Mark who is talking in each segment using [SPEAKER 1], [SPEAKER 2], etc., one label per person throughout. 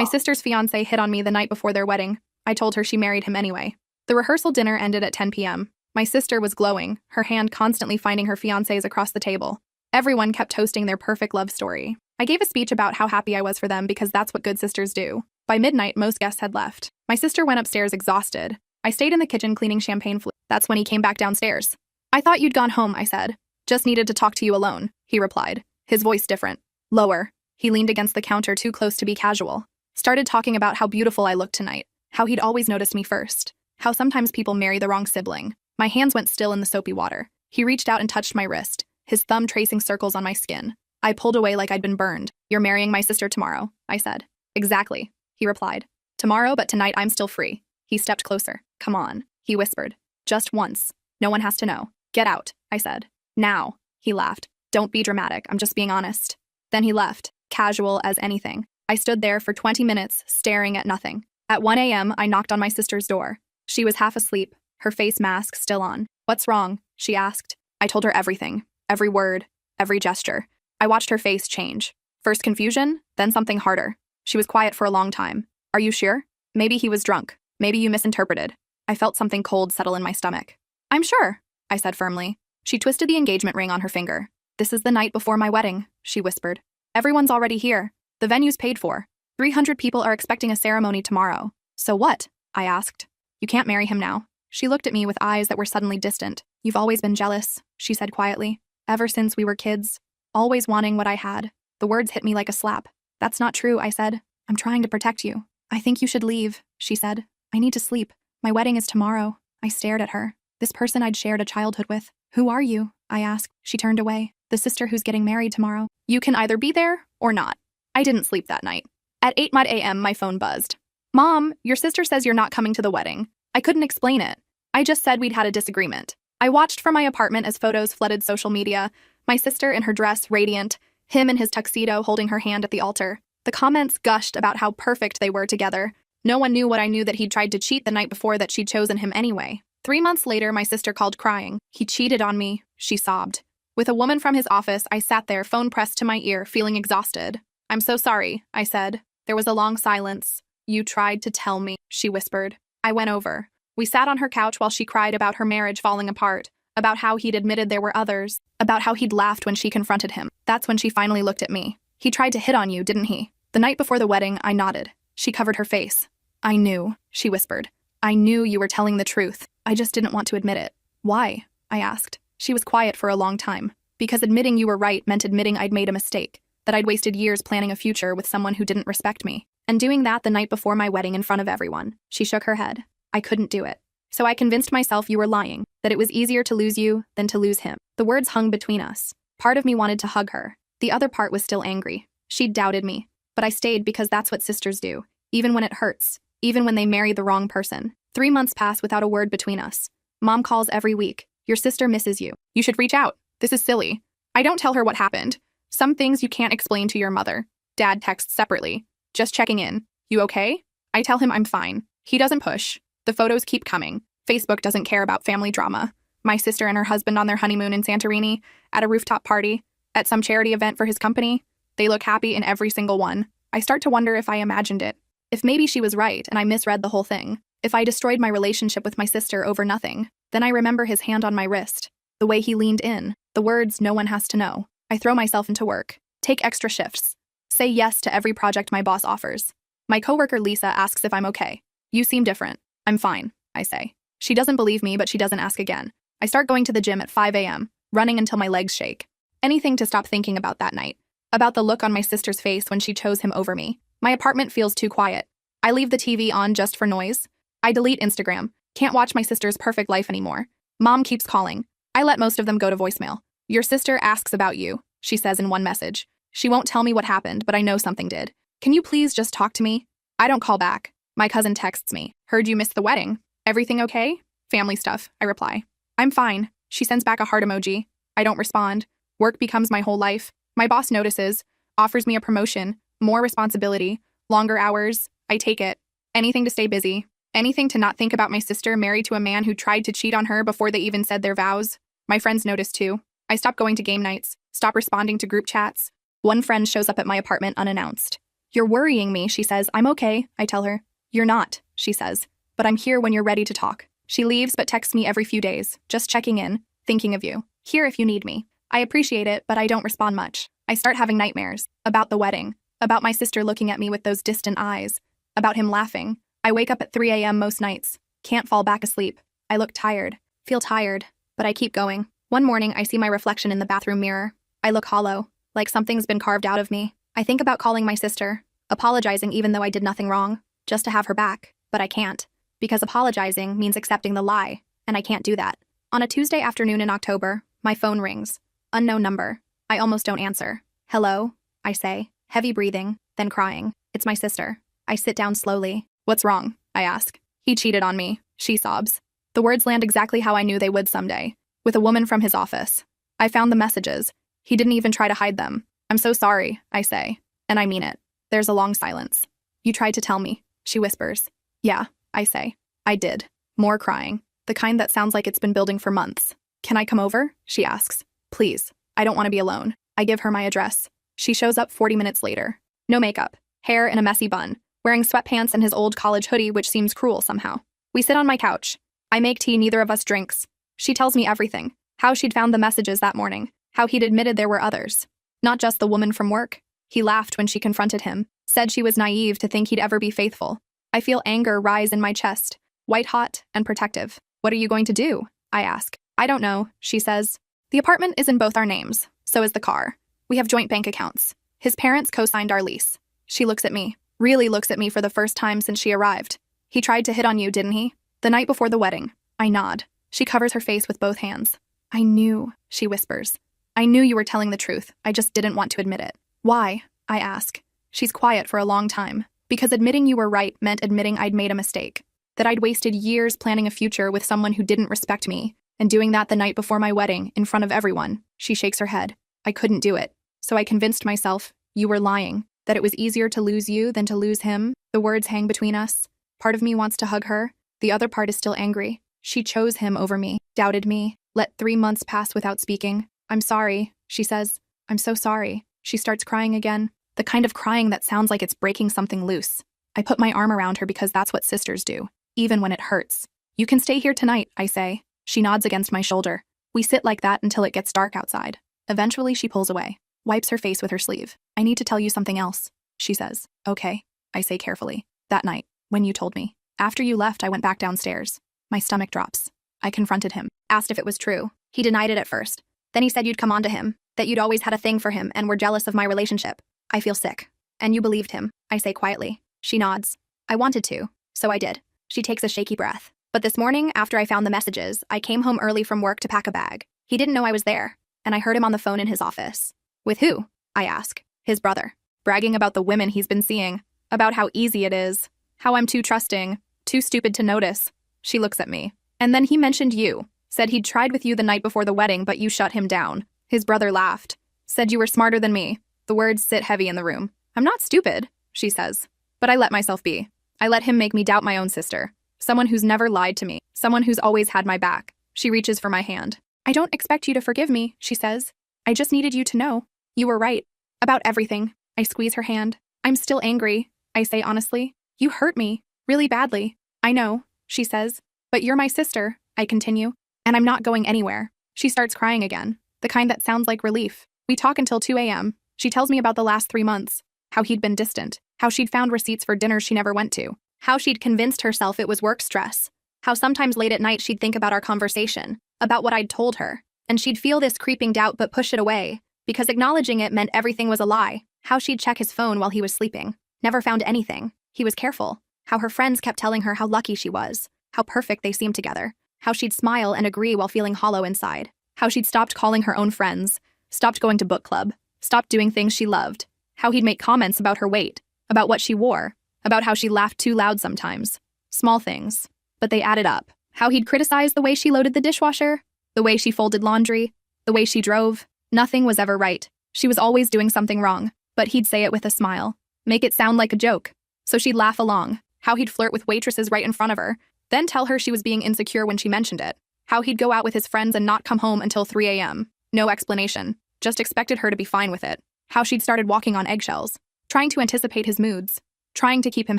[SPEAKER 1] My sister's fiancé hit on me the night before their wedding. I told her she married him anyway. The rehearsal dinner ended at 10 p.m. My sister was glowing, her hand constantly finding her fiancés across the table. Everyone kept toasting their perfect love story. I gave a speech about how happy I was for them because that's what good sisters do. By midnight, most guests had left. My sister went upstairs exhausted. I stayed in the kitchen cleaning champagne flutes. That's when he came back downstairs. I thought you'd gone home, I said. Just needed to talk to you alone, he replied. His voice different. Lower. He leaned against the counter too close to be casual. Started talking about how beautiful I looked tonight. How he'd always noticed me first. How sometimes people marry the wrong sibling. My hands went still in the soapy water. He reached out and touched my wrist, his thumb tracing circles on my skin. I pulled away like I'd been burned. You're marrying my sister tomorrow, I said. Exactly, he replied. Tomorrow, but tonight I'm still free. He stepped closer. Come on, he whispered. Just once. No one has to know. Get out, I said. Now, he laughed. Don't be dramatic, I'm just being honest. Then he left, casual as anything. I stood there for 20 minutes, staring at nothing. At 1 a.m., I knocked on my sister's door. She was half asleep, her face mask still on. What's wrong? She asked. I told her everything. Every word, every gesture. I watched her face change. First confusion, then something harder. She was quiet for a long time. Are you sure? Maybe he was drunk. Maybe you misinterpreted. I felt something cold settle in my stomach. I'm sure, I said firmly. She twisted the engagement ring on her finger. This is the night before my wedding, she whispered. Everyone's already here. The venue's paid for. 300 people are expecting a ceremony tomorrow. So what? I asked. You can't marry him now. She looked at me with eyes that were suddenly distant. You've always been jealous, she said quietly. Ever since we were kids. Always wanting what I had. The words hit me like a slap. That's not true, I said. I'm trying to protect you. I think you should leave, she said. I need to sleep. My wedding is tomorrow. I stared at her. This person I'd shared a childhood with. Who are you? I asked. She turned away. The sister who's getting married tomorrow. You can either be there or not. I didn't sleep that night. At 8 a.m., my phone buzzed. Mom, your sister says you're not coming to the wedding. I couldn't explain it. I just said we'd had a disagreement. I watched from my apartment as photos flooded social media. My sister in her dress, radiant. Him in his tuxedo holding her hand at the altar. The comments gushed about how perfect they were together. No one knew what I knew, that he'd tried to cheat the night before, that she'd chosen him anyway. 3 months later, my sister called crying. He cheated on me, she sobbed. With a woman from his office, I sat there, phone pressed to my ear, feeling exhausted. I'm so sorry, I said. There was a long silence. You tried to tell me, she whispered. I went over. We sat on her couch while she cried about her marriage falling apart, about how he'd admitted there were others, about how he'd laughed when she confronted him. That's when she finally looked at me. He tried to hit on you, didn't he? The night before the wedding, I nodded. She covered her face. I knew, she whispered. I knew you were telling the truth. I just didn't want to admit it. Why? I asked. She was quiet for a long time. Because admitting you were right meant admitting I'd made a mistake, that I'd wasted years planning a future with someone who didn't respect me. And doing that the night before my wedding in front of everyone. She shook her head. I couldn't do it. So I convinced myself you were lying, that it was easier to lose you than to lose him. The words hung between us. Part of me wanted to hug her. The other part was still angry. She'd doubted me. But I stayed because that's what sisters do. Even when it hurts. Even when they marry the wrong person. 3 months pass without a word between us. Mom calls every week. Your sister misses you. You should reach out. This is silly. I don't tell her what happened. Some things you can't explain to your mother. Dad texts separately. Just checking in. You okay? I tell him I'm fine. He doesn't push. The photos keep coming. Facebook doesn't care about family drama. My sister and her husband on their honeymoon in Santorini, at a rooftop party, at some charity event for his company. They look happy in every single one. I start to wonder if I imagined it. If maybe she was right and I misread the whole thing. If I destroyed my relationship with my sister over nothing. Then I remember his hand on my wrist. The way he leaned in. The words, no one has to know. I throw myself into work. Take extra shifts. Say yes to every project my boss offers. My coworker Lisa asks if I'm okay. You seem different. I'm fine, I say. She doesn't believe me, but she doesn't ask again. I start going to the gym at 5 a.m., running until my legs shake. Anything to stop thinking about that night. About the look on my sister's face when she chose him over me. My apartment feels too quiet. I leave the TV on just for noise. I delete Instagram. Can't watch my sister's perfect life anymore. Mom keeps calling. I let most of them go to voicemail. Your sister asks about you, she says in one message. She won't tell me what happened, but I know something did. Can you please just talk to me? I don't call back. My cousin texts me. Heard you missed the wedding. Everything okay? Family stuff, I reply. I'm fine. She sends back a heart emoji. I don't respond. Work becomes my whole life. My boss notices, offers me a promotion, more responsibility, longer hours. I take it. Anything to stay busy. Anything to not think about my sister married to a man who tried to cheat on her before they even said their vows. My friends notice too. I stop going to game nights, stop responding to group chats. One friend shows up at my apartment unannounced. You're worrying me, she says. I'm okay, I tell her. You're not, she says. But I'm here when you're ready to talk. She leaves but texts me every few days, just checking in, thinking of you. Here if you need me. I appreciate it, but I don't respond much. I start having nightmares. About the wedding. About my sister looking at me with those distant eyes. About him laughing. I wake up at 3 a.m. most nights. Can't fall back asleep. I look tired. Feel tired. But I keep going. One morning, I see my reflection in the bathroom mirror. I look hollow. Like something's been carved out of me. I think about calling my sister. Apologizing even though I did nothing wrong. Just to have her back. But I can't. Because apologizing means accepting the lie. And I can't do that. On a Tuesday afternoon in October, my phone rings. Unknown number. I almost don't answer. Hello? I say. Heavy breathing. Then crying. It's my sister. I sit down slowly. What's wrong? I ask. He cheated on me. She sobs. The words land exactly how I knew they would someday. With a woman from his office. I found the messages. He didn't even try to hide them. I'm so sorry, I say. And I mean it. There's a long silence. You tried to tell me, she whispers. Yeah, I say. I did. More crying. The kind that sounds like it's been building for months. Can I come over? She asks. Please. I don't want to be alone. I give her my address. She shows up 40 minutes later. No makeup. Hair in a messy bun. Wearing sweatpants and his old college hoodie, which seems cruel somehow. We sit on my couch. I make tea neither of us drinks. She tells me everything. How she'd found the messages that morning. How he'd admitted there were others. Not just the woman from work. He laughed when she confronted him. Said she was naive to think he'd ever be faithful. I feel anger rise in my chest. White-hot and protective. What are you going to do? I ask. I don't know, she says. The apartment is in both our names. So is the car. We have joint bank accounts. His parents co-signed our lease. She looks at me. Really looks at me for the first time since she arrived. He tried to hit on you, didn't he? The night before the wedding. I nod. She covers her face with both hands. I knew, she whispers. I knew you were telling the truth. I just didn't want to admit it. Why? I ask. She's quiet for a long time. Because admitting you were right meant admitting I'd made a mistake. That I'd wasted years planning a future with someone who didn't respect me, and doing that the night before my wedding, in front of everyone. She shakes her head. I couldn't do it. So I convinced myself, you were lying. That it was easier to lose you than to lose him. The words hang between us. Part of me wants to hug her. The other part is still angry. She chose him over me, doubted me, let 3 months pass without speaking. I'm sorry, she says. I'm so sorry. She starts crying again. The kind of crying that sounds like it's breaking something loose. I put my arm around her because that's what sisters do, even when it hurts. You can stay here tonight, I say. She nods against my shoulder. We sit like that until it gets dark outside. Eventually she pulls away, wipes her face with her sleeve. I need to tell you something else, she says. Okay, I say carefully. That night, when you told me. After you left, I went back downstairs. My stomach drops. I confronted him, asked if it was true. He denied it at first. Then he said you'd come on to him, that you'd always had a thing for him and were jealous of my relationship. I feel sick. And you believed him, I say quietly. She nods. I wanted to, so I did. She takes a shaky breath. But this morning, after I found the messages, I came home early from work to pack a bag. He didn't know I was there, and I heard him on the phone in his office. With who? I ask. His brother. Bragging about the women he's been seeing. About how easy it is. How I'm too trusting. Too stupid to notice. She looks at me. And then he mentioned you. Said he'd tried with you the night before the wedding, but you shut him down. His brother laughed. Said you were smarter than me. The words sit heavy in the room. I'm not stupid, she says. But I let myself be. I let him make me doubt my own sister. Someone who's never lied to me. Someone who's always had my back. She reaches for my hand. I don't expect you to forgive me, she says. I just needed you to know. You were right. About everything. I squeeze her hand. I'm still angry, I say honestly. You hurt me. Really badly. I know, she says. But you're my sister, I continue. And I'm not going anywhere. She starts crying again. The kind that sounds like relief. We talk until 2 a.m. She tells me about the last 3 months. How he'd been distant. How she'd found receipts for dinners she never went to. How she'd convinced herself it was work stress. How sometimes late at night she'd think about our conversation. About what I'd told her. And she'd feel this creeping doubt but push it away. Because acknowledging it meant everything was a lie. How she'd check his phone while he was sleeping. Never found anything. He was careful. How her friends kept telling her how lucky she was. How perfect they seemed together. How she'd smile and agree while feeling hollow inside. How she'd stopped calling her own friends. Stopped going to book club. Stopped doing things she loved. How he'd make comments about her weight. About what she wore. About how she laughed too loud sometimes. Small things. But they added up. How he'd criticized the way she loaded the dishwasher. The way she folded laundry. The way she drove. Nothing was ever right. She was always doing something wrong. But he'd say it with a smile. Make it sound like a joke. So she'd laugh along. How he'd flirt with waitresses right in front of her. Then tell her she was being insecure when she mentioned it. How he'd go out with his friends and not come home until 3 a.m. No explanation. Just expected her to be fine with it. How she'd started walking on eggshells. trying to anticipate his moods, trying to keep him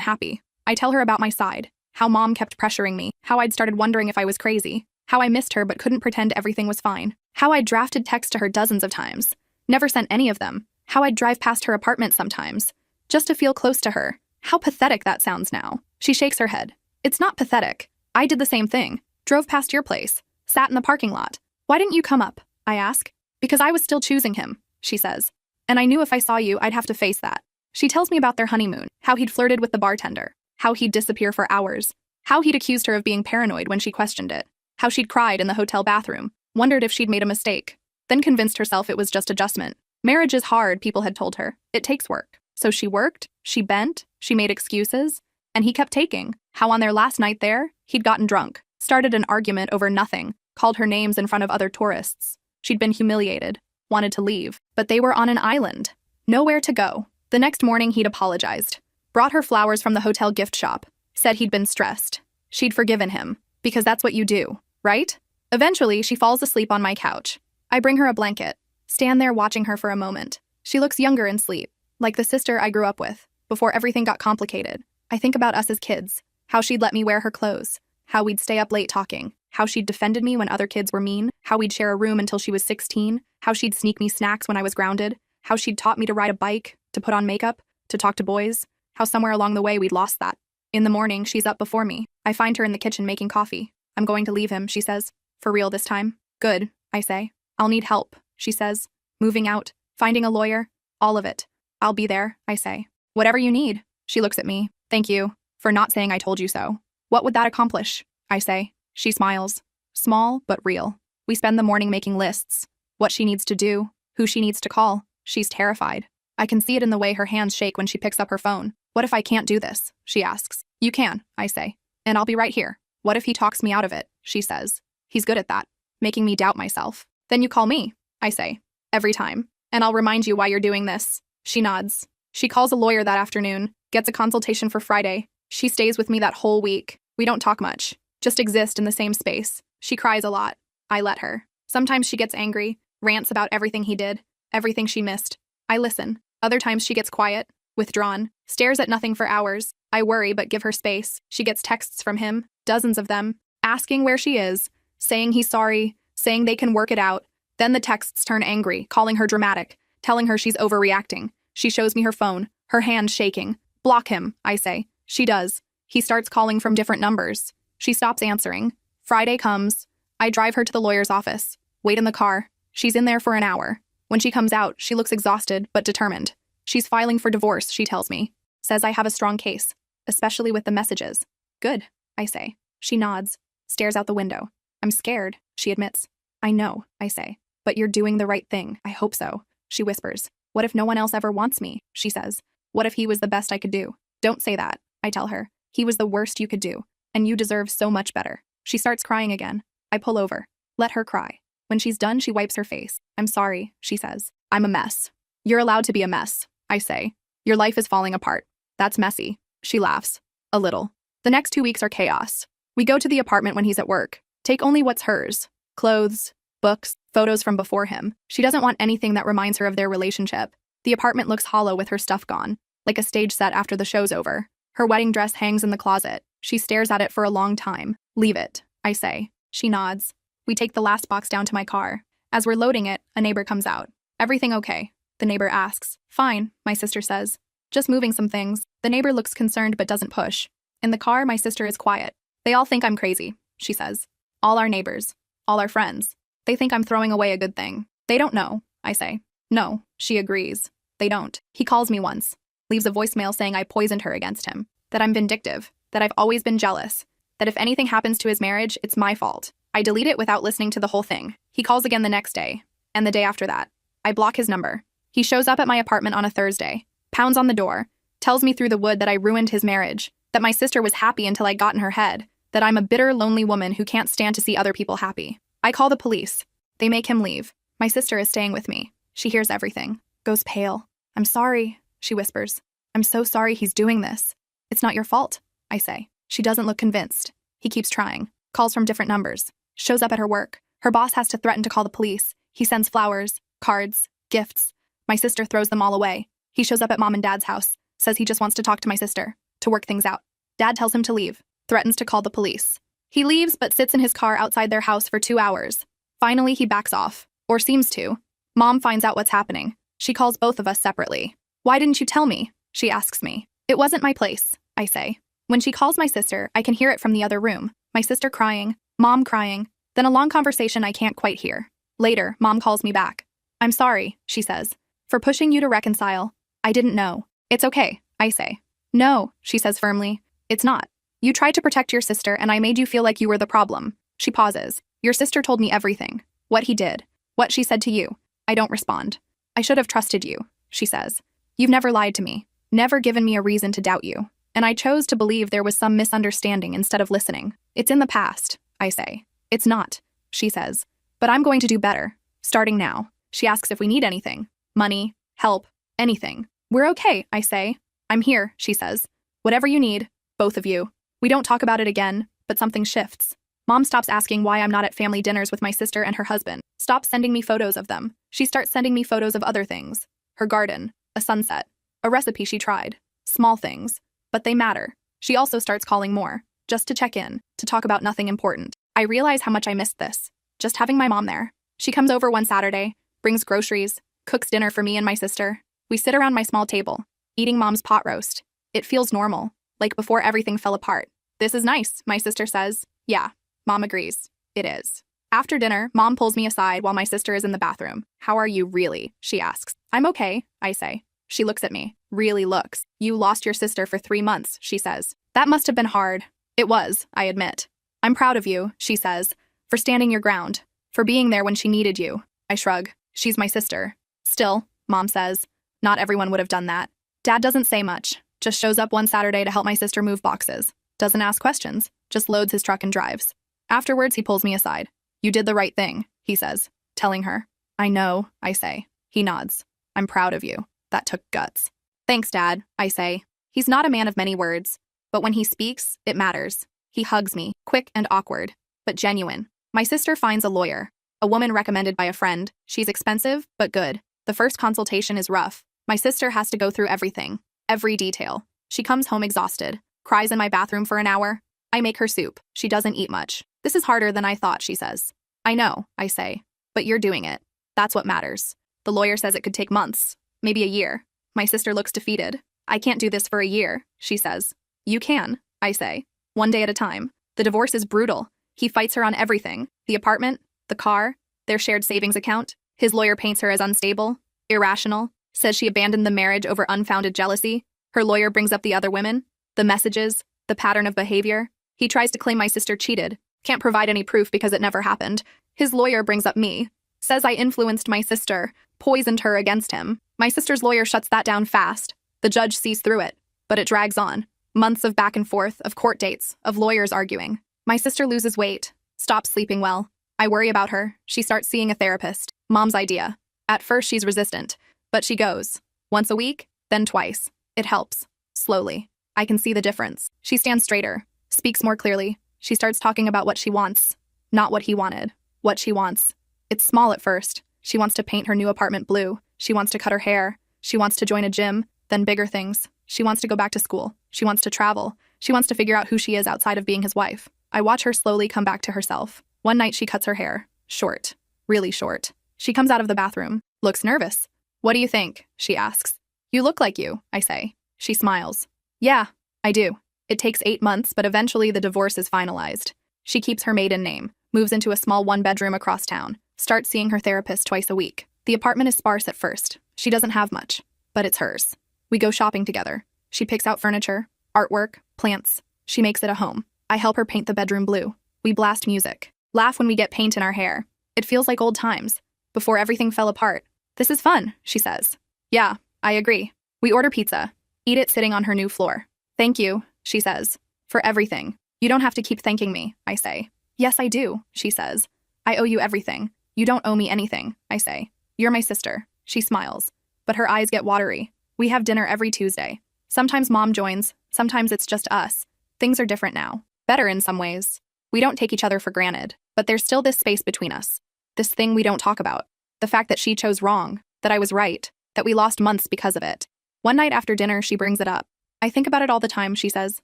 [SPEAKER 1] happy. I tell her about my side, how mom kept pressuring me, how I'd started wondering if I was crazy, how I missed her but couldn't pretend everything was fine, how I'd drafted texts to her dozens of times, never sent any of them, how I'd drive past her apartment sometimes, just to feel close to her. How pathetic that sounds now. She shakes her head. It's not pathetic. I did the same thing. Drove past your place. Sat in the parking lot. Why didn't you come up? I ask. Because I was still choosing him, she says. And I knew if I saw you, I'd have to face that. She tells me about their honeymoon, how he'd flirted with the bartender, how he'd disappear for hours, how he'd accused her of being paranoid when she questioned it, how she'd cried in the hotel bathroom, wondered if she'd made a mistake, then convinced herself it was just adjustment. Marriage is hard, people had told her. It takes work. So she worked, she bent, she made excuses, and he kept taking. How on their last night there, he'd gotten drunk, started an argument over nothing, called her names in front of other tourists. She'd been humiliated, wanted to leave, but they were on an island. Nowhere to go. The next morning he'd apologized, brought her flowers from the hotel gift shop, said he'd been stressed. She'd forgiven him, because that's what you do, right? Eventually, she falls asleep on my couch. I bring her a blanket, stand there watching her for a moment. She looks younger in sleep, like the sister I grew up with, before everything got complicated. I think about us as kids, how she'd let me wear her clothes, how we'd stay up late talking, how she'd defended me when other kids were mean, how we'd share a room until she was 16, how she'd sneak me snacks when I was grounded, how she'd taught me to ride a bike, to put on makeup, to talk to boys, how somewhere along the way we'd lost that. In the morning, she's up before me. I find her in the kitchen making coffee. I'm going to leave him, she says. For real this time? Good, I say. I'll need help, she says. Moving out, finding a lawyer, all of it. I'll be there, I say. Whatever you need. She looks at me. Thank you for not saying I told you so. What would that accomplish? I say. She smiles. Small, but real. We spend the morning making lists. What she needs to do, who she needs to call. She's terrified. I can see it in the way her hands shake when she picks up her phone. What if I can't do this? She asks. You can, I say. And I'll be right here. What if he talks me out of it? She says. He's good at that, making me doubt myself. Then you call me, I say. Every time. And I'll remind you why you're doing this. She nods. She calls a lawyer that afternoon, gets a consultation for Friday. She stays with me that whole week. We don't talk much, just exist in the same space. She cries a lot. I let her. Sometimes she gets angry, rants about everything he did, everything she missed. I listen. Other times she gets quiet, withdrawn, stares at nothing for hours. I worry but give her space. She gets texts from him, dozens of them, asking where she is, saying he's sorry, saying they can work it out. Then the texts turn angry, calling her dramatic, telling her she's overreacting. She shows me her phone, her hand shaking. Block him, I say. She does. He starts calling from different numbers. She stops answering. Friday comes. I drive her to the lawyer's office. Wait in the car. She's in there for an hour. When she comes out, she looks exhausted but determined. She's filing for divorce, she tells me. Says I have a strong case, especially with the messages. Good, I say. She nods, stares out the window. I'm scared, she admits. I know, I say. But you're doing the right thing. I hope so, she whispers. What if no one else ever wants me, she says. What if he was the best I could do? Don't say that, I tell her. He was the worst you could do, and you deserve so much better. She starts crying again. I pull over. Let her cry. When she's done, she wipes her face. I'm sorry, she says. I'm a mess. You're allowed to be a mess, I say. Your life is falling apart. That's messy. She laughs. A little. The next 2 weeks are chaos. We go to the apartment when he's at work. Take only what's hers. Clothes, books, photos from before him. She doesn't want anything that reminds her of their relationship. The apartment looks hollow with her stuff gone, like a stage set after the show's over. Her wedding dress hangs in the closet. She stares at it for a long time. Leave it, I say. She nods. We take the last box down to my car. As we're loading it, a neighbor comes out. Everything okay? The neighbor asks. Fine, my sister says. Just moving some things. The neighbor looks concerned but doesn't push. In the car, my sister is quiet. They all think I'm crazy, she says. All our neighbors. All our friends. They think I'm throwing away a good thing. They don't know, I say. No, she agrees. They don't. He calls me once. Leaves a voicemail saying I poisoned her against him. That I'm vindictive. That I've always been jealous. That if anything happens to his marriage, it's my fault. I delete it without listening to the whole thing. He calls again the next day. And the day after that. I block his number. He shows up at my apartment on a Thursday. Pounds on the door. Tells me through the wood that I ruined his marriage. That my sister was happy until I got in her head. That I'm a bitter, lonely woman who can't stand to see other people happy. I call the police. They make him leave. My sister is staying with me. She hears everything. Goes pale. I'm sorry, she whispers. I'm so sorry he's doing this. It's not your fault, I say. She doesn't look convinced. He keeps trying. Calls from different numbers. Shows up at her work. Her boss has to threaten to call the police. He sends flowers, cards, gifts. My sister throws them all away. He shows up at mom and dad's house, says he just wants to talk to my sister, to work things out. Dad tells him to leave, threatens to call the police. He leaves but sits in his car outside their house for 2 hours. Finally, he backs off, or seems to. Mom finds out what's happening. She calls both of us separately. Why didn't you tell me? She asks me. It wasn't my place, I say. When she calls my sister, I can hear it from the other room. My sister crying, mom crying, then a long conversation I can't quite hear. Later, mom calls me back. I'm sorry, she says, for pushing you to reconcile. I didn't know. It's okay, I say. No, she says firmly. It's not. You tried to protect your sister and I made you feel like you were the problem. She pauses. Your sister told me everything. What he did. What she said to you. I don't respond. I should have trusted you, she says. You've never lied to me. Never given me a reason to doubt you. And I chose to believe there was some misunderstanding instead of listening. It's in the past, I say. It's not, she says. But I'm going to do better. Starting now. She asks if we need anything. Money, help, anything. We're okay, I say. I'm here, she says. Whatever you need, both of you. We don't talk about it again, but something shifts. Mom stops asking why I'm not at family dinners with my sister and her husband. Stops sending me photos of them. She starts sending me photos of other things. Her garden, a sunset, a recipe she tried. Small things, but they matter. She also starts calling more, just to check in, to talk about nothing important. I realize how much I missed this. Just having my mom there. She comes over one Saturday, brings groceries, cooks dinner for me and my sister. We sit around my small table, eating mom's pot roast. It feels normal, like before everything fell apart. This is nice, my sister says. Yeah, mom agrees. It is. After dinner, mom pulls me aside while my sister is in the bathroom. How are you really? She asks. I'm okay, I say. She looks at me. Really looks. You lost your sister for 3 months, she says. That must have been hard. It was, I admit. I'm proud of you, she says, for standing your ground, for being there when she needed you. I shrug. She's my sister. Still, mom says, not everyone would have done that. Dad doesn't say much, just shows up one Saturday to help my sister move boxes. Doesn't ask questions, just loads his truck and drives. Afterwards, he pulls me aside. You did the right thing, he says, telling her. I know, I say. He nods. I'm proud of you. That took guts. Thanks, Dad, I say. He's not a man of many words, but when he speaks, it matters. He hugs me, quick and awkward, but genuine. My sister finds a lawyer, a woman recommended by a friend. She's expensive, but good. The first consultation is rough. My sister has to go through everything, every detail. She comes home exhausted, cries in my bathroom for an hour. I make her soup. She doesn't eat much. This is harder than I thought, she says. I know, I say, but you're doing it. That's what matters. The lawyer says it could take months, maybe a year. My sister looks defeated. I can't do this for a year, she says. You can, I say. One day at a time. The divorce is brutal. He fights her on everything. The apartment, the car, their shared savings account. His lawyer paints her as unstable, irrational, says she abandoned the marriage over unfounded jealousy. Her lawyer brings up the other women, the messages, the pattern of behavior. He tries to claim my sister cheated. Can't provide any proof because it never happened. His lawyer brings up me. Says I influenced my sister, poisoned her against him. My sister's lawyer shuts that down fast. The judge sees through it, but it drags on. Months of back and forth, of court dates, of lawyers arguing. My sister loses weight, stops sleeping well. I worry about her. She starts seeing a therapist. Mom's idea. At first, she's resistant, but she goes. Once a week, then twice. It helps. Slowly. I can see the difference. She stands straighter, speaks more clearly. She starts talking about what she wants, not what he wanted. What she wants. It's small at first. She wants to paint her new apartment blue. She wants to cut her hair. She wants to join a gym, then bigger things. She wants to go back to school. She wants to travel. She wants to figure out who she is outside of being his wife. I watch her slowly come back to herself. One night she cuts her hair. Short. Really short. She comes out of the bathroom. Looks nervous. What do you think? She asks. You look like you, I say. She smiles. Yeah, I do. It takes 8 months, but eventually the divorce is finalized. She keeps her maiden name, moves into a small one-bedroom across town, starts seeing her therapist twice a week. The apartment is sparse at first. She doesn't have much, but it's hers. We go shopping together. She picks out furniture, artwork, plants. She makes it a home. I help her paint the bedroom blue. We blast music. Laugh when we get paint in our hair. It feels like old times, before everything fell apart. This is fun, she says. Yeah, I agree. We order pizza. Eat it sitting on her new floor. Thank you, she says, for everything. You don't have to keep thanking me, I say. Yes, I do, she says. I owe you everything. You don't owe me anything, I say. You're my sister. She smiles, but her eyes get watery. We have dinner every Tuesday. Sometimes mom joins, sometimes it's just us. Things are different now. Better in some ways. We don't take each other for granted, but there's still this space between us. This thing we don't talk about. The fact that she chose wrong, that I was right, that we lost months because of it. One night after dinner, she brings it up. I think about it all the time, she says.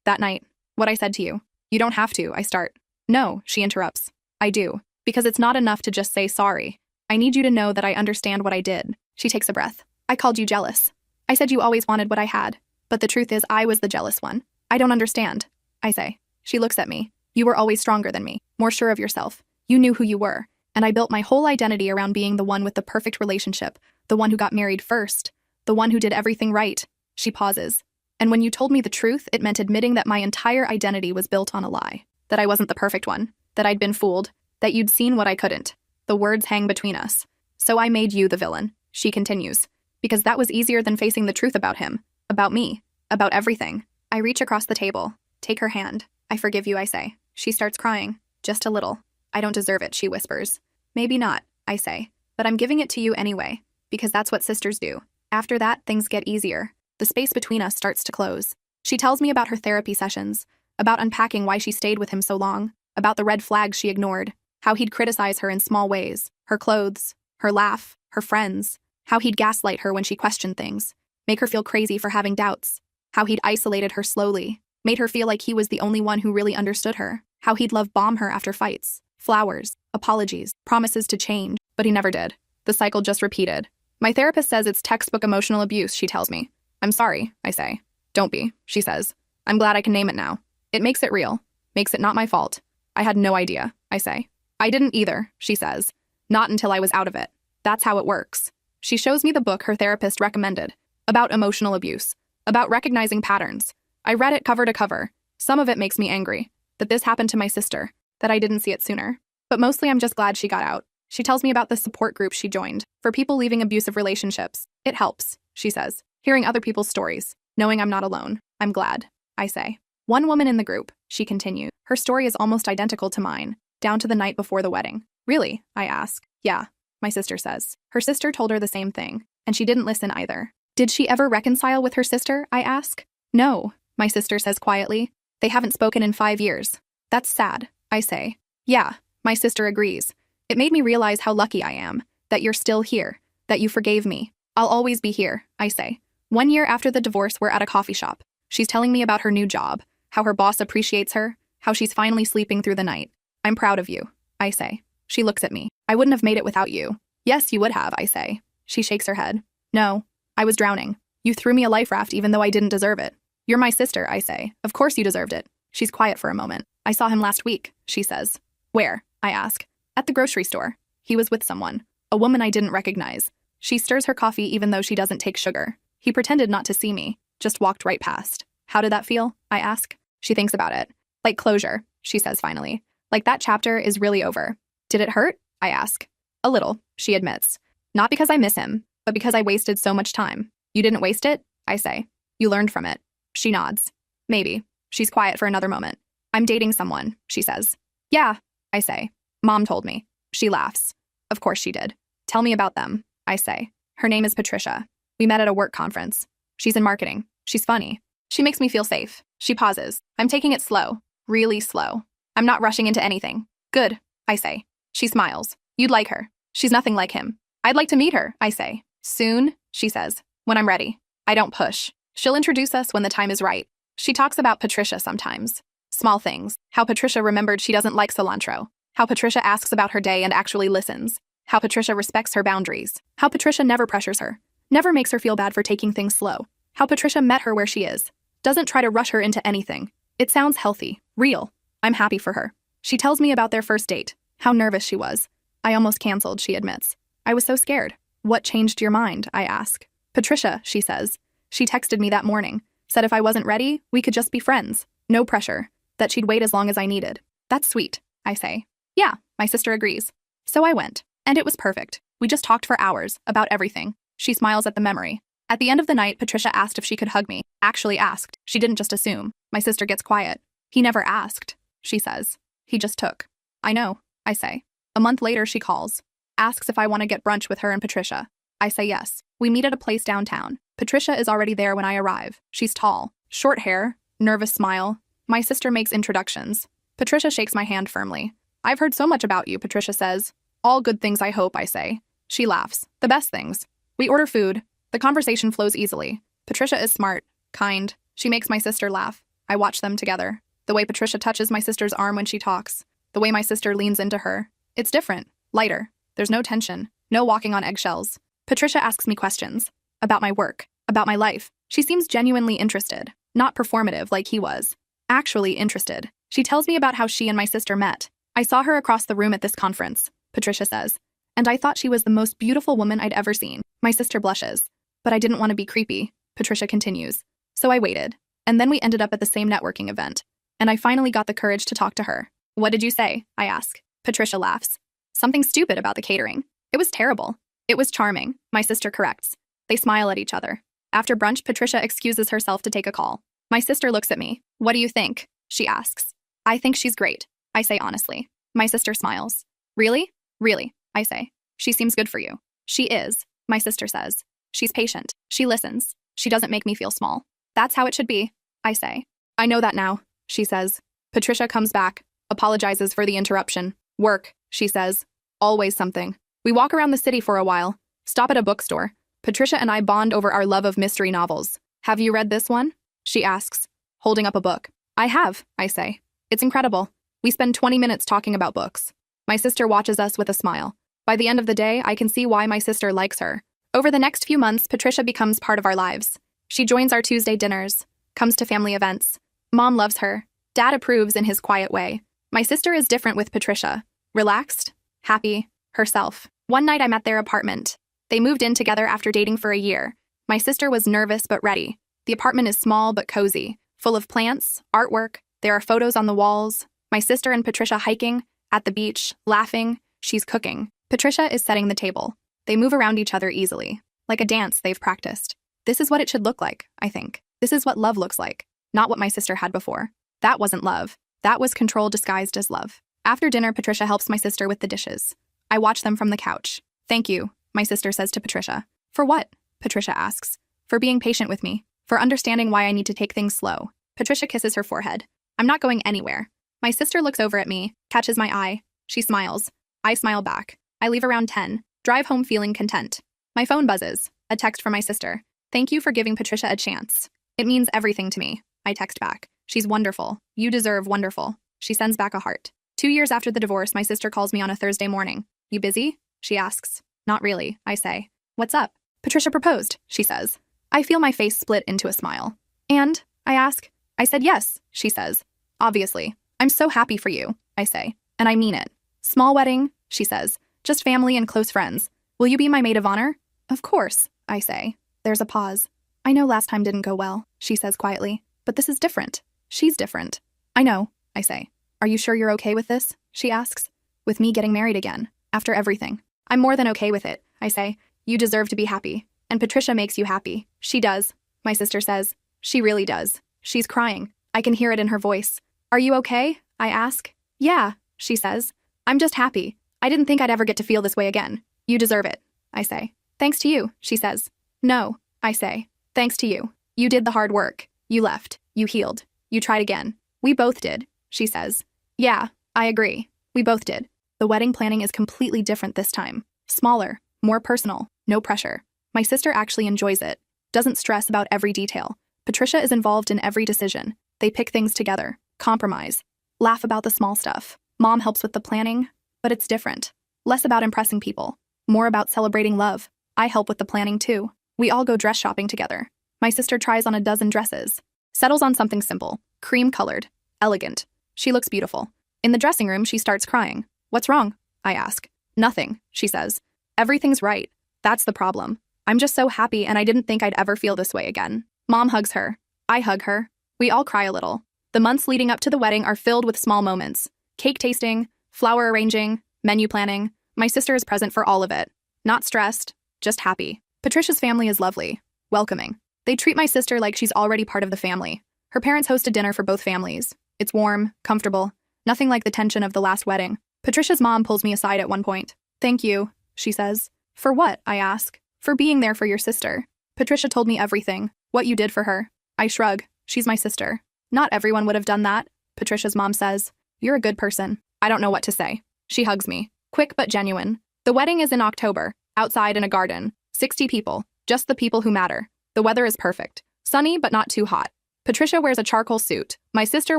[SPEAKER 1] That night, what I said to you. You don't have to, I start. No, she interrupts. I do. Because it's not enough to just say sorry. I need you to know that I understand what I did. She takes a breath. I called you jealous. I said you always wanted what I had. But the truth is I was the jealous one. I don't understand. I say. She looks at me. You were always stronger than me, more sure of yourself. You knew who you were. And I built my whole identity around being the one with the perfect relationship, the one who got married first, the one who did everything right. She pauses. And when you told me the truth, it meant admitting that my entire identity was built on a lie. That I wasn't the perfect one. That I'd been fooled. That you'd seen what I couldn't. The words hang between us. So I made you the villain. She continues. Because that was easier than facing the truth about him. About me. About everything. I reach across the table. Take her hand. I forgive you, I say. She starts crying. Just a little. I don't deserve it, she whispers. Maybe not, I say. But I'm giving it to you anyway. Because that's what sisters do. After that, things get easier. The space between us starts to close. She tells me about her therapy sessions. About unpacking why she stayed with him so long. About the red flags she ignored. How he'd criticize her in small ways. Her clothes. Her laugh. Her friends. How he'd gaslight her when she questioned things. Make her feel crazy for having doubts. How he'd isolated her slowly. Made her feel like he was the only one who really understood her. How he'd love bomb her after fights. Flowers. Apologies. Promises to change. But he never did. The cycle just repeated. My therapist says it's textbook emotional abuse, she tells me. I'm sorry, I say. Don't be, she says. I'm glad I can name it now. It makes it real. Makes it not my fault. I had no idea, I say. I didn't either, she says. Not until I was out of it. That's how it works. She shows me the book her therapist recommended. About emotional abuse. About recognizing patterns. I read it cover to cover. Some of it makes me angry. That this happened to my sister. That I didn't see it sooner. But mostly I'm just glad she got out. She tells me about the support group she joined. For people leaving abusive relationships. It helps, she says. Hearing other people's stories. Knowing I'm not alone. I'm glad, I say. One woman in the group, she continues. Her story is almost identical to mine. Down to the night before the wedding. Really? I ask. Yeah, my sister says. Her sister told her the same thing. And she didn't listen either. Did she ever reconcile with her sister? I ask. No, my sister says quietly. They haven't spoken in 5 years. That's sad, I say. Yeah, my sister agrees. It made me realize how lucky I am. That you're still here. That you forgave me. I'll always be here, I say. 1 year after the divorce, we're at a coffee shop. She's telling me about her new job. How her boss appreciates her. How she's finally sleeping through the night. I'm proud of you, I say. She looks at me. I wouldn't have made it without you. Yes, you would have, I say. She shakes her head. No, I was drowning. You threw me a life raft even though I didn't deserve it. You're my sister, I say. Of course you deserved it. She's quiet for a moment. I saw him last week, she says. Where? I ask. At the grocery store. He was with someone. A woman I didn't recognize. She stirs her coffee even though she doesn't take sugar. He pretended not to see me. Just walked right past. How did that feel? I ask. She thinks about it. Like closure, she says finally. Like that chapter is really over. Did it hurt? I ask. A little, she admits. Not because I miss him, but because I wasted so much time. You didn't waste it? I say. You learned from it. She nods. Maybe. She's quiet for another moment. I'm dating someone, she says. Yeah, I say. Mom told me. She laughs. Of course she did. Tell me about them, I say. Her name is Patricia. We met at a work conference. She's in marketing. She's funny. She makes me feel safe. She pauses. I'm taking it slow. Really slow. I'm not rushing into anything. Good, I say. She smiles. You'd like her. She's nothing like him. I'd like to meet her, I say. Soon, she says. When I'm ready. I don't push. She'll introduce us when the time is right. She talks about Patricia sometimes. Small things. How Patricia remembered she doesn't like cilantro. How Patricia asks about her day and actually listens. How Patricia respects her boundaries. How Patricia never pressures her. Never makes her feel bad for taking things slow. How Patricia met her where she is. Doesn't try to rush her into anything. It sounds healthy. Real. I'm happy for her. She tells me about their first date. How nervous she was. I almost canceled, she admits. I was so scared. What changed your mind? I ask. Patricia, she says. She texted me that morning. Said if I wasn't ready, we could just be friends. No pressure. That she'd wait as long as I needed. That's sweet, I say. Yeah, my sister agrees. So I went. And it was perfect. We just talked for hours, about everything. She smiles at the memory. At the end of the night, Patricia asked if she could hug me. Actually asked. She didn't just assume. My sister gets quiet. He never asked, she says. He just took. I know, I say. A month later, she calls. Asks if I want to get brunch with her and Patricia. I say yes. We meet at a place downtown. Patricia is already there when I arrive. She's tall. Short hair. Nervous smile. My sister makes introductions. Patricia shakes my hand firmly. I've heard so much about you, Patricia says. All good things, I hope, I say. She laughs. The best things. We order food. The conversation flows easily. Patricia is smart, kind. She makes my sister laugh. I watch them together. The way Patricia touches my sister's arm when she talks. The way my sister leans into her. It's different, lighter. There's no tension, no walking on eggshells. Patricia asks me questions. About my work, about my life. She seems genuinely interested. Not performative like he was. Actually interested. She tells me about how she and my sister met. I saw her across the room at this conference, Patricia says. And I thought she was the most beautiful woman I'd ever seen. My sister blushes. But I didn't want to be creepy, Patricia continues. So I waited. And then we ended up at the same networking event. And I finally got the courage to talk to her. What did you say? I ask. Patricia laughs. Something stupid about the catering. It was terrible. It was charming, my sister corrects. They smile at each other. After brunch, Patricia excuses herself to take a call. My sister looks at me. What do you think? She asks. I think she's great, I say honestly. My sister smiles. Really? Really, I say. She seems good for you. She is, my sister says. She's patient. She listens. She doesn't make me feel small. That's how it should be, I say. I know that now, she says. Patricia comes back, apologizes for the interruption. Work, she says. Always something. We walk around the city for a while, stop at a bookstore. Patricia and I bond over our love of mystery novels. Have you read this one? She asks, holding up a book. I have, I say. It's incredible. We spend 20 minutes talking about books. My sister watches us with a smile. By the end of the day, I can see why my sister likes her. Over the next few months, Patricia becomes part of our lives. She joins our Tuesday dinners, comes to family events. Mom loves her. Dad approves in his quiet way. My sister is different with Patricia. Relaxed, happy, herself. One night I'm at their apartment. They moved in together after dating for a year. My sister was nervous but ready. The apartment is small but cozy, full of plants, artwork. There are photos on the walls. My sister and Patricia hiking, at the beach, laughing. She's cooking. Patricia is setting the table. They move around each other easily, like a dance they've practiced. This is what it should look like, I think. This is what love looks like, not what my sister had before. That wasn't love. That was control disguised as love. After dinner, Patricia helps my sister with the dishes. I watch them from the couch. Thank you, my sister says to Patricia. For what? Patricia asks. For being patient with me. For understanding why I need to take things slow. Patricia kisses her forehead. I'm not going anywhere. My sister looks over at me, catches my eye. She smiles. I smile back. I leave around 10. Drive home feeling content. My phone buzzes. A text from my sister. Thank you for giving Patricia a chance. It means everything to me. I text back. She's wonderful. You deserve wonderful. She sends back a heart. 2 years after the divorce, my sister calls me on a Thursday morning. You busy? She asks. Not really, I say. What's up? Patricia proposed, she says. I feel my face split into a smile. And? I ask. I said yes, she says. Obviously. I'm so happy for you, I say. And I mean it. Small wedding, she says. Just family and close friends. Will you be my maid of honor? Of course, I say. There's a pause. I know last time didn't go well, she says quietly. But this is different. She's different. I know, I say. Are you sure you're okay with this? She asks. With me getting married again, after everything. I'm more than okay with it, I say. You deserve to be happy. And Patricia makes you happy. She does, my sister says. She really does. She's crying. I can hear it in her voice. Are you okay? I ask. Yeah, she says. I'm just happy. I didn't think I'd ever get to feel this way again. You deserve it, I say. Thanks to you, she says. No, I say. Thanks to you. You did the hard work. You left. You healed. You tried again. We both did, she says. Yeah, I agree. We both did. The wedding planning is completely different this time. Smaller, more personal, no pressure. My sister actually enjoys it. Doesn't stress about every detail. Patricia is involved in every decision. They pick things together, compromise, laugh about the small stuff. Mom helps with the planning, but it's different. Less about impressing people, more about celebrating love. I help with the planning too. We all go dress shopping together. My sister tries on a dozen dresses, settles on something simple, cream-colored, elegant. She looks beautiful. In the dressing room, she starts crying. What's wrong? I ask. Nothing, she says. Everything's right. That's the problem. I'm just so happy and I didn't think I'd ever feel this way again. Mom hugs her. I hug her. We all cry a little. The months leading up to the wedding are filled with small moments. Cake tasting, flower arranging, menu planning. My sister is present for all of it. Not stressed, just happy. Patricia's family is lovely, welcoming. They treat my sister like she's already part of the family. Her parents host a dinner for both families. It's warm, comfortable, nothing like the tension of the last wedding. Patricia's mom pulls me aside at one point. Thank you, she says. For what? I ask. For being there for your sister. Patricia told me everything, what you did for her. I shrug. She's my sister. Not everyone would have done that, Patricia's mom says. You're a good person. I don't know what to say. She hugs me. Quick but genuine. The wedding is in October, outside in a garden. 60 people, just the people who matter. The The weather is perfect. Sunny, but not too hot. Patricia wears a charcoal suit. My sister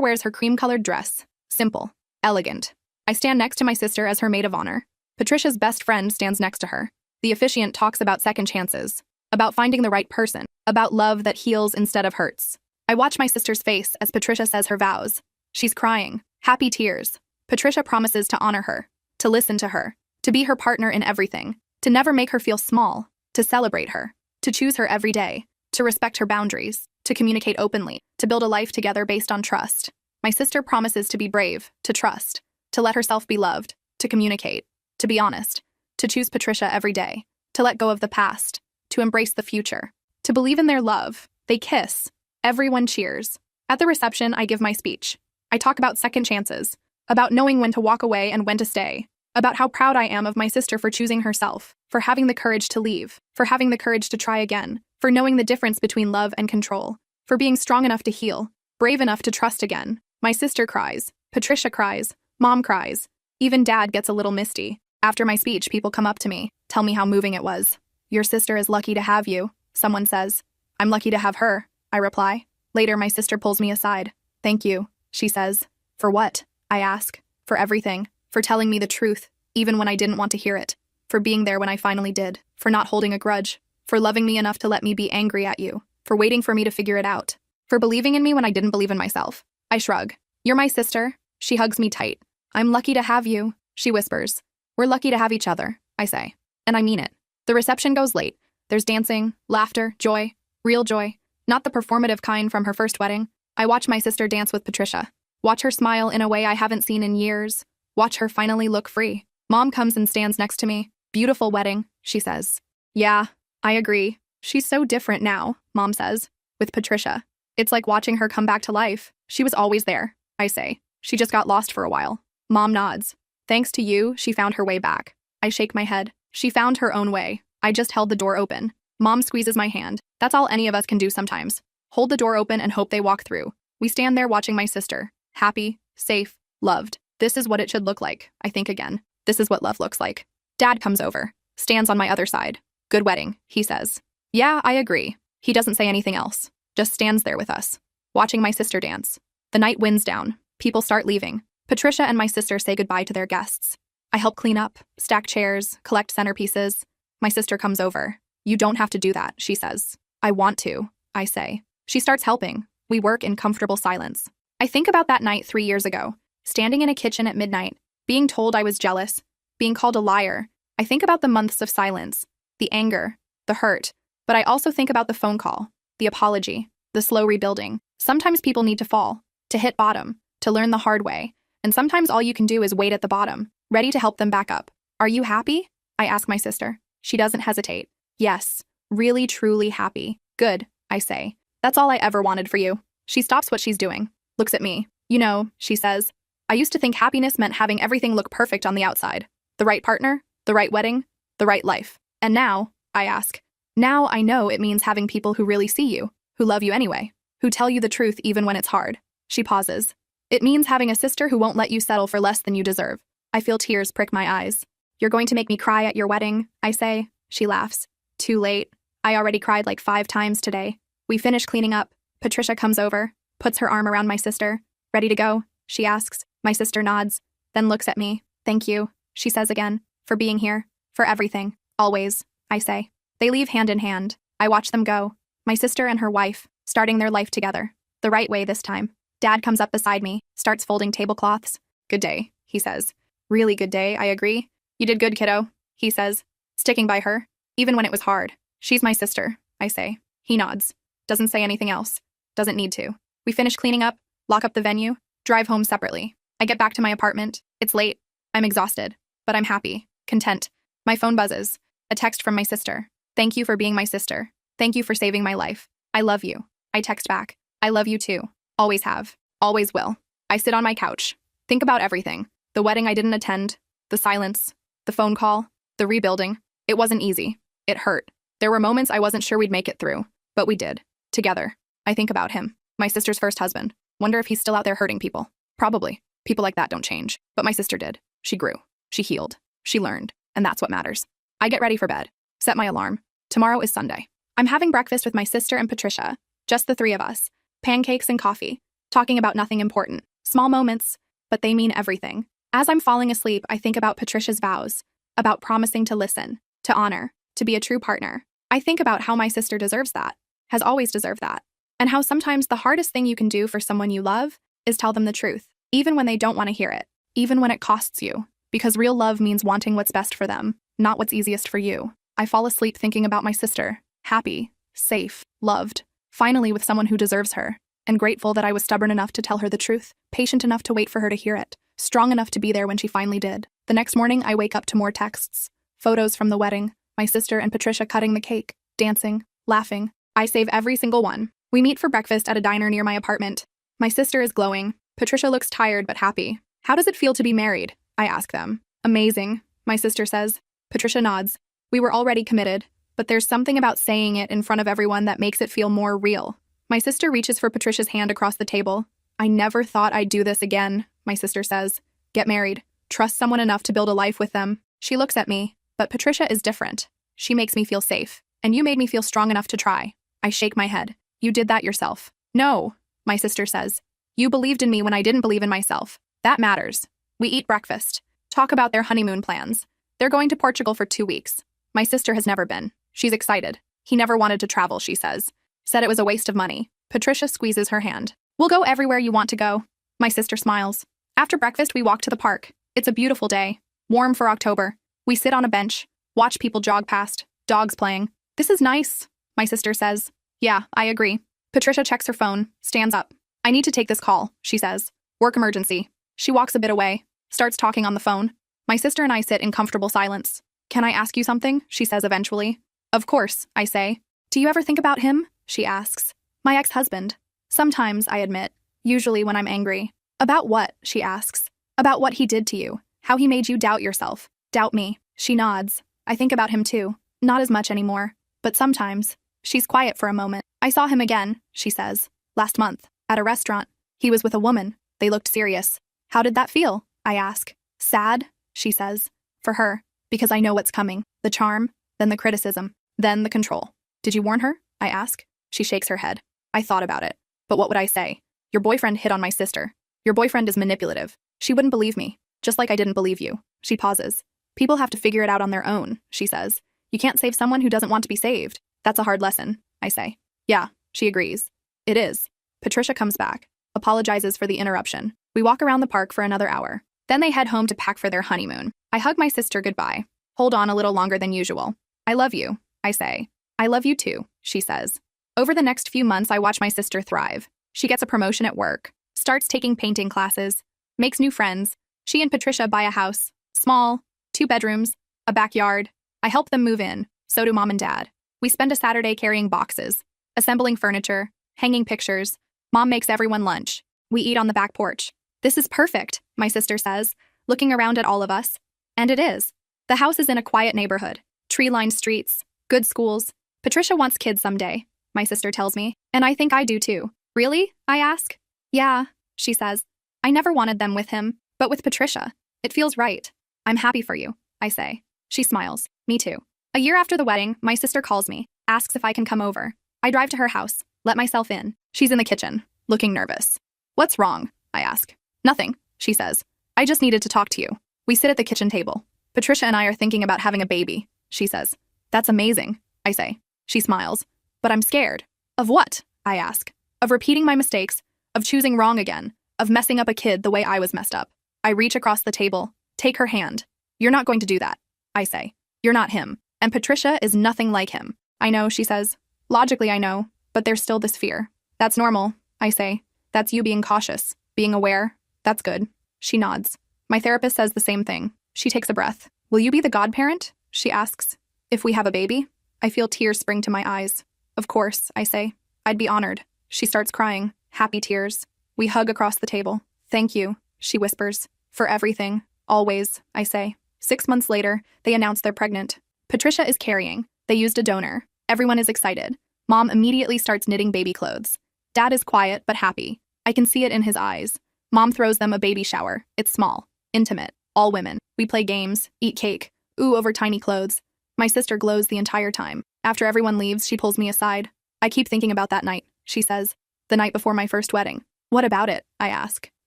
[SPEAKER 1] wears her cream-colored dress. Simple. Elegant. I stand next to my sister as her maid of honor. Patricia's best friend stands next to her. The officiant talks about second chances, about finding the right person, about love that heals instead of hurts. I watch my sister's face as Patricia says her vows. She's crying. Happy tears. Patricia promises to honor her, to listen to her, to be her partner in everything, to never make her feel small, to celebrate her, to choose her every day, to respect her boundaries, to communicate openly, to build a life together based on trust. My sister promises to be brave, to trust, to let herself be loved, to communicate, to be honest, to choose Patricia every day, to let go of the past, to embrace the future, to believe in their love. They kiss. Everyone cheers. At the reception, I give my speech. I talk about second chances, about knowing when to walk away and when to stay, about how proud I am of my sister for choosing herself, for having the courage to leave, for having the courage to try again, for knowing the difference between love and control, for being strong enough to heal, brave enough to trust again. My sister cries. Patricia cries. Mom cries. Even Dad gets a little misty. After my speech, people come up to me, tell me how moving it was. Your sister is lucky to have you, someone says. I'm lucky to have her, I reply. Later, my sister pulls me aside. Thank you, she says. For what? I ask. For everything. For telling me the truth, even when I didn't want to hear it. For being there when I finally did. For not holding a grudge. For loving me enough to let me be angry at you. For waiting for me to figure it out. For believing in me when I didn't believe in myself. I shrug. You're my sister. She hugs me tight. I'm lucky to have you, she whispers. We're lucky to have each other, I say. And I mean it. The reception goes late. There's dancing, laughter, joy. Real joy. Not the performative kind from her first wedding. I watch my sister dance with Patricia. Watch her smile in a way I haven't seen in years. Watch her finally look free. Mom comes and stands next to me. Beautiful wedding, she says. Yeah, I agree. She's so different now, Mom says, with Patricia. It's like watching her come back to life. She was always there, I say. She just got lost for a while. Mom nods. Thanks to you, she found her way back. I shake my head. She found her own way. I just held the door open. Mom squeezes my hand. That's all any of us can do sometimes. Hold the door open and hope they walk through. We stand there watching my sister. Happy, safe, loved. This is what it should look like, I think again. This is what love looks like. Dad comes over. Stands on my other side. Good wedding, he says. Yeah, I agree. He doesn't say anything else. Just stands there with us. Watching my sister dance. The night winds down. People start leaving. Patricia and my sister say goodbye to their guests. I help clean up, stack chairs, collect centerpieces. My sister comes over. You don't have to do that, she says. I want to, I say. She starts helping. We work in comfortable silence. I think about that night 3 years ago, standing in a kitchen at midnight, being told I was jealous, being called a liar. I think about the months of silence, the anger, the hurt, but I also think about the phone call, the apology, the slow rebuilding. Sometimes people need to fall, to hit bottom, to learn the hard way, and sometimes all you can do is wait at the bottom, ready to help them back up. Are you happy? I ask my sister. She doesn't hesitate. Yes, really, truly happy. Good, I say. That's all I ever wanted for you. She stops what she's doing, looks at me. You know, she says, I used to think happiness meant having everything look perfect on the outside. The right partner, the right wedding, the right life. And now, I ask, now I know it means having people who really see you, who love you anyway, who tell you the truth even when it's hard. She pauses. It means having a sister who won't let you settle for less than you deserve. I feel tears prick my eyes. You're going to make me cry at your wedding, I say. She laughs. Too late. I already cried like 5 times today. We finish cleaning up. Patricia comes over, puts her arm around my sister. Ready to go? She asks. My sister nods, then looks at me. Thank you, she says again, for being here, for everything, always, I say. They leave hand in hand. I watch them go. My sister and her wife, starting their life together. The right way this time. Dad comes up beside me, starts folding tablecloths. Good day, he says. Really good day, I agree. You did good, kiddo, he says, sticking by her, even when it was hard. She's my sister, I say. He nods. Doesn't say anything else. Doesn't need to. We finish cleaning up, lock up the venue, drive home separately. I get back to my apartment. It's late. I'm exhausted, but I'm happy, content. My phone buzzes. A text from my sister. Thank you for being my sister. Thank you for saving my life. I love you. I text back. I love you too. Always have. Always will. I sit on my couch. Think about everything. The wedding I didn't attend. The silence. The phone call. The rebuilding. It wasn't easy. It hurt. There were moments I wasn't sure we'd make it through. But we did. Together. I think about him. My sister's first husband. Wonder if he's still out there hurting people. Probably. People like that don't change. But my sister did. She grew. She healed. She learned. And that's what matters. I get ready for bed. Set my alarm. Tomorrow is Sunday. I'm having breakfast with my sister and Patricia, just the three of us. Pancakes and coffee, talking about nothing important. Small moments, but they mean everything. As I'm falling asleep, I think about Patricia's vows, about promising to listen, to honor, to be a true partner. I think about how my sister deserves that, has always deserved that, and how sometimes the hardest thing you can do for someone you love is tell them the truth, even when they don't want to hear it, even when it costs you, because real love means wanting what's best for them, not what's easiest for you. I fall asleep thinking about my sister, happy, safe, loved, finally with someone who deserves her, and grateful that I was stubborn enough to tell her the truth, patient enough to wait for her to hear it, strong enough to be there when she finally did. The next morning, I wake up to more texts, photos from the wedding, my sister and Patricia cutting the cake, dancing, laughing. I save every single one. We meet for breakfast at a diner near my apartment. My sister is glowing. Patricia looks tired but happy. How does it feel to be married? I ask them. Amazing, my sister says. Patricia nods. We were already committed, but there's something about saying it in front of everyone that makes it feel more real. My sister reaches for Patricia's hand across the table. I never thought I'd do this again, my sister says. Get married. Trust someone enough to build a life with them. She looks at me, but Patricia is different. She makes me feel safe, and you made me feel strong enough to try. I shake my head. You did that yourself. No, my sister says. You believed in me when I didn't believe in myself. That matters. We eat breakfast, talk about their honeymoon plans. They're going to Portugal for 2 weeks. My sister has never been. She's excited. He never wanted to travel, she says. Said it was a waste of money. Patricia squeezes her hand. We'll go everywhere you want to go. My sister smiles. After breakfast, we walk to the park. It's a beautiful day, warm for October. We sit on a bench, watch people jog past, dogs playing. This is nice, my sister says. Yeah, I agree. Patricia checks her phone, stands up. I need to take this call, she says. Work emergency. She walks a bit away, starts talking on the phone. My sister and I sit in comfortable silence. Can I ask you something? She says eventually. Of course, I say. Do you ever think about him? She asks. My ex-husband. Sometimes, I admit. Usually when I'm angry. About what? She asks. About what he did to you. How he made you doubt yourself. Doubt me. She nods. I think about him too. Not as much anymore. But sometimes. She's quiet for a moment. I saw him again, she says. Last month. At a restaurant. He was with a woman. They looked serious. How did that feel? I ask. Sad, she says. For her. Because I know what's coming. The charm, then the criticism, then the control. Did you warn her? I ask. She shakes her head. I thought about it. But what would I say? Your boyfriend hit on my sister. Your boyfriend is manipulative. She wouldn't believe me. Just like I didn't believe you. She pauses. People have to figure it out on their own, she says. You can't save someone who doesn't want to be saved. That's a hard lesson, I say. Yeah, she agrees. It is. Patricia comes back, apologizes for the interruption. We walk around the park for another hour. Then they head home to pack for their honeymoon. I hug my sister goodbye. Hold on a little longer than usual. I love you, I say. I love you too, she says. Over the next few months, I watch my sister thrive. She gets a promotion at work, starts taking painting classes, makes new friends. She and Patricia buy a house, small, 2 bedrooms, a backyard. I help them move in, so do mom and dad. We spend a Saturday carrying boxes, assembling furniture, hanging pictures. Mom makes everyone lunch. We eat on the back porch. This is perfect, my sister says, looking around at all of us. And it is. The house is in a quiet neighborhood, tree-lined streets, good schools. Patricia wants kids someday, my sister tells me, and I think I do too. Really? I ask. Yeah, she says. I never wanted them with him, but with Patricia. It feels right. I'm happy for you, I say. She smiles. Me too. A year after the wedding, my sister calls me, asks if I can come over. I drive to her house, let myself in. She's in the kitchen, looking nervous. What's wrong? I ask. Nothing, she says. I just needed to talk to you. We sit at the kitchen table. Patricia and I are thinking about having a baby, she says. That's amazing, I say. She smiles. But I'm scared. Of what? I ask. Of repeating my mistakes, of choosing wrong again, of messing up a kid the way I was messed up. I reach across the table, take her hand. You're not going to do that, I say. You're not him. And Patricia is nothing like him. I know, she says. Logically, I know, but there's still this fear. That's normal, I say. That's you being cautious, being aware. That's good. She nods. My therapist says the same thing. She takes a breath. Will you be the godparent? She asks. If we have a baby? I feel tears spring to my eyes. Of course, I say. I'd be honored. She starts crying, happy tears. We hug across the table. Thank you, she whispers. For everything. Always, I say. 6 months later, they announce they're pregnant. Patricia is carrying. They used a donor. Everyone is excited. Mom immediately starts knitting baby clothes. Dad is quiet but happy. I can see it in his eyes. Mom throws them a baby shower. It's small, intimate, all women. We play games, eat cake, ooh over tiny clothes. My sister glows the entire time. After everyone leaves, she pulls me aside. I keep thinking about that night, she says. The night before my first wedding. What about it? I ask.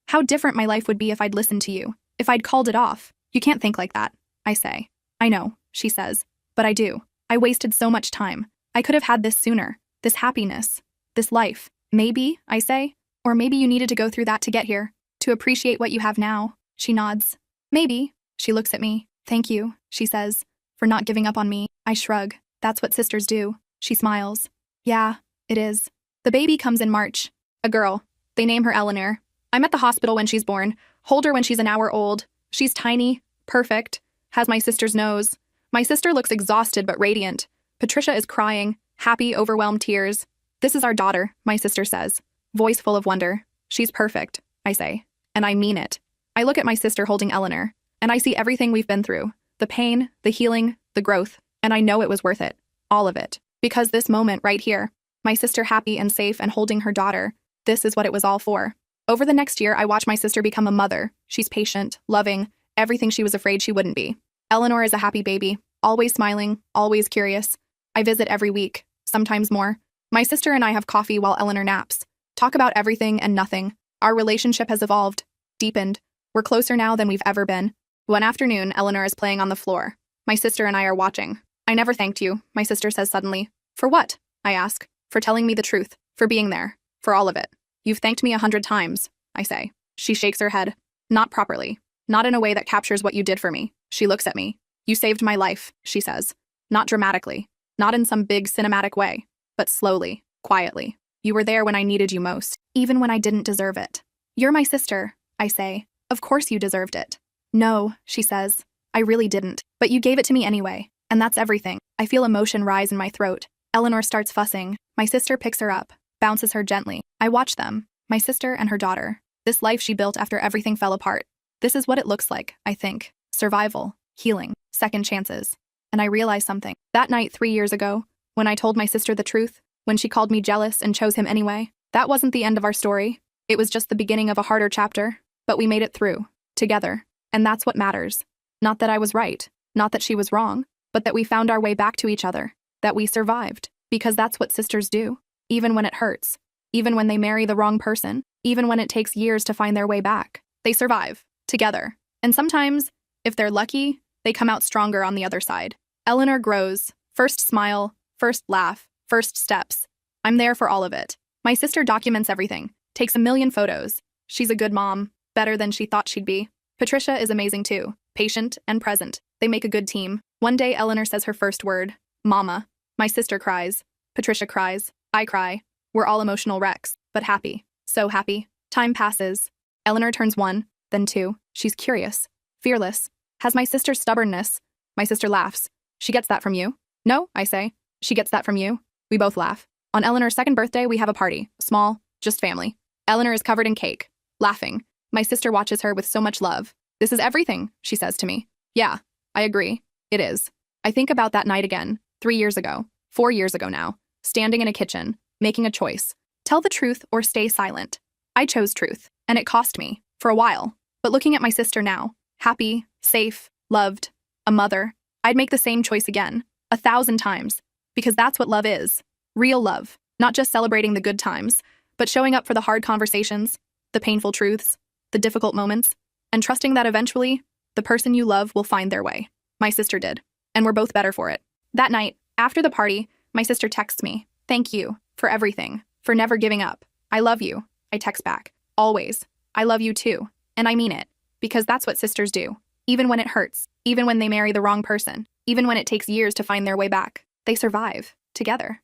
[SPEAKER 1] How different my life would be if I'd listened to you. If I'd called it off. You can't think like that, I say. I know, she says. But I do. I wasted so much time. I could have had this sooner. This happiness. This life. Maybe, I say. Or maybe you needed to go through that to get here. To appreciate what you have now. She nods. Maybe. She looks at me. Thank you, she says. For not giving up on me. I shrug. That's what sisters do. She smiles. Yeah, it is. The baby comes in March. A girl. They name her Eleanor. I'm at the hospital when she's born. Hold her when she's an hour old. She's tiny. Perfect. Has my sister's nose. My sister looks exhausted but radiant. Patricia is crying. Happy, overwhelmed tears. This is our daughter, my sister says. Voice full of wonder. She's perfect, I say. And I mean it. I look at my sister holding Eleanor. And I see everything we've been through. The pain, the healing, the growth. And I know it was worth it. All of it. Because this moment right here, my sister happy and safe and holding her daughter, this is what it was all for. Over the next year, I watch my sister become a mother. She's patient, loving, everything she was afraid she wouldn't be. Eleanor is a happy baby, always smiling, always curious. I visit every week, sometimes more. My sister and I have coffee while Eleanor naps. Talk about everything and nothing. Our relationship has evolved, deepened. We're closer now than we've ever been. One afternoon, Eleanor is playing on the floor. My sister and I are watching. I never thanked you, my sister says suddenly. For what? I ask. For telling me the truth. For being there. For all of it. You've thanked me 100 times, I say. She shakes her head. Not properly. Not in a way that captures what you did for me. She looks at me. You saved my life, she says. Not dramatically. Not in some big cinematic way. But slowly, quietly. You were there when I needed you most, even when I didn't deserve it. You're my sister, I say. Of course you deserved it. No, she says. I really didn't. But you gave it to me anyway. And that's everything. I feel emotion rise in my throat. Eleanor starts fussing. My sister picks her up, bounces her gently. I watch them, my sister and her daughter. This life she built after everything fell apart. This is what it looks like, I think. Survival, healing, second chances. And I realize something. That night 3 years ago, when I told my sister the truth, when she called me jealous and chose him anyway, that wasn't the end of our story. It was just the beginning of a harder chapter. But we made it through, together. And that's what matters. Not that I was right, not that she was wrong, but that we found our way back to each other. That we survived, because that's what sisters do, even when it hurts, even when they marry the wrong person, even when it takes years to find their way back. They survive, together. And sometimes, if they're lucky, they come out stronger on the other side. Eleanor grows, first smile, first laugh, first steps. I'm there for all of it. My sister documents everything, takes a million photos. She's a good mom, better than she thought she'd be. Patricia is amazing too, patient and present. They make a good team. One day Eleanor says her first word, Mama. My sister cries. Patricia cries. I cry. We're all emotional wrecks, but happy. So happy. Time passes. Eleanor turns 1, then 2. She's curious. Fearless. Has my sister's stubbornness. My sister laughs. She gets that from you? No, I say. She gets that from you? We both laugh. On Eleanor's second birthday, we have a party. Small, just family. Eleanor is covered in cake. Laughing. My sister watches her with so much love. This is everything, she says to me. Yeah, I agree. It is. I think about that night again. 3 years ago, 4 years ago now, standing in a kitchen, making a choice. Tell the truth or stay silent. I chose truth, and it cost me, for a while. But looking at my sister now, happy, safe, loved, a mother, I'd make the same choice again, 1,000 times. Because that's what love is. Real love. Not just celebrating the good times, but showing up for the hard conversations, the painful truths, the difficult moments, and trusting that eventually, the person you love will find their way. My sister did, and we're both better for it. That night, after the party, my sister texts me, "Thank you for everything, for never giving up. I love you." I text back, "Always. I love you too." And I mean it, because that's what sisters do. Even when it hurts, even when they marry the wrong person, even when it takes years to find their way back, they survive, together.